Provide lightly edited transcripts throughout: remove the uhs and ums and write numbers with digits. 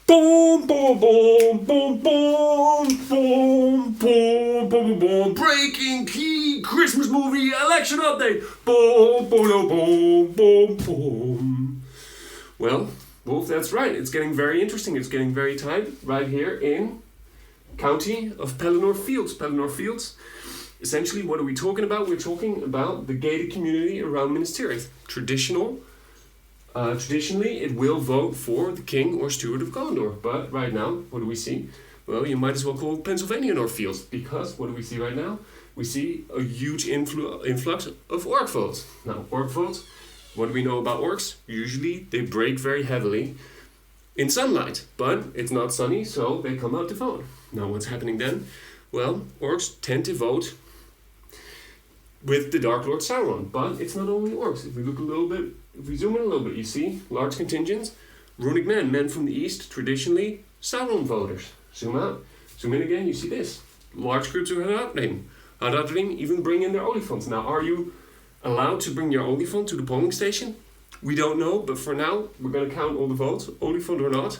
Boom, boom, boom, boom, boom, boom, boom, boom, boom. Breaking key Christmas movie election update. Boom, boom, boom, boom, boom. Well, Wolf, that's right. It's getting very interesting. It's getting very tight right here in county of Pelennor Fields. Pelennor Fields. Essentially, what are we talking about? We're talking about the gated community around Minas Tirith. Traditionally, it will vote for the king or steward of Gondor. But right now, what do we see? Well, you might as well call Pennsylvania North Fields, because what do we see right now? We see a huge influx of orc votes. Now, orc votes, what do we know about orcs? Usually, they break very heavily in sunlight, but it's not sunny, so they come out to vote. Now, what's happening then? Well, orcs tend to vote with the Dark Lord Sauron, but it's not only orcs. If we look a little bit, if we zoom in a little bit, you see large contingents, runic men from the east, traditionally Sauron voters. Zoom out, zoom in again, you see this. Large groups of Haradrim even bring in their olifants. Now, are you allowed to bring your olifant to the polling station? We don't know, but for now, we're going to count all the votes, olifant or not,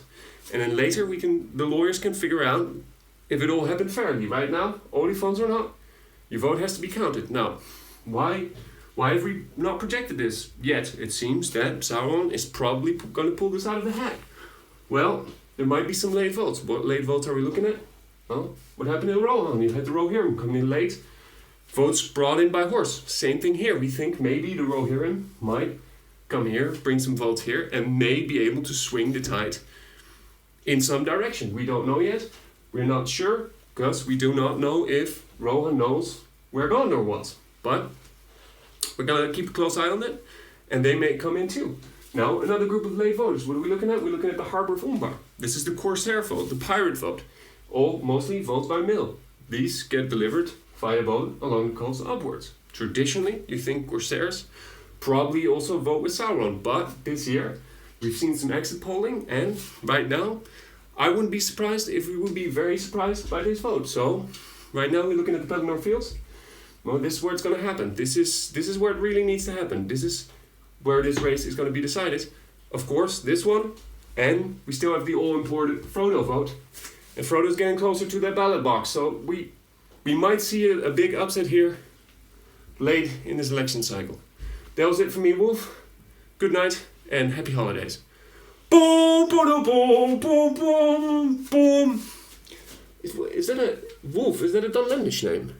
and then later the lawyers can figure out if it all happened fairly. Right now, olifants or not, your vote has to be counted. Now, why have we not projected this yet? It seems that Sauron is probably going to pull this out of the hat. Well, there might be some late votes. What late votes are we looking at? Well, what happened in Rohan? You had the Rohirrim coming in late. Votes brought in by horse. Same thing here. We think maybe the Rohirrim might come here, bring some votes here, and may be able to swing the tide in some direction. We don't know yet. We're not sure, because we do not know if Rohan knows where Gondor was. But we're going to keep a close eye on it, and they may come in too. Now, another group of late voters. What are we looking at? We're looking at the Harbour of Umbar. This is the Corsair vote, the pirate vote. All mostly votes by mail. These get delivered via boat along the coast upwards. Traditionally, you think Corsairs probably also vote with Sauron, but this year we've seen some exit polling, and right now I wouldn't be surprised if we would be very surprised by this vote. So right now we're looking at the Pelennor Fields. Well, this is where it's going to happen. This is where it really needs to happen. This is where this race is going to be decided. Of course, this one, and we still have the all-important Frodo vote. And Frodo's getting closer to that ballot box, so we might see a big upset here late in this election cycle. That was it for me, Wolf. Good night and happy holidays. Boom, boom, boom, boom, boom, boom. Is that a Wolf? Is that a Dunlandish name?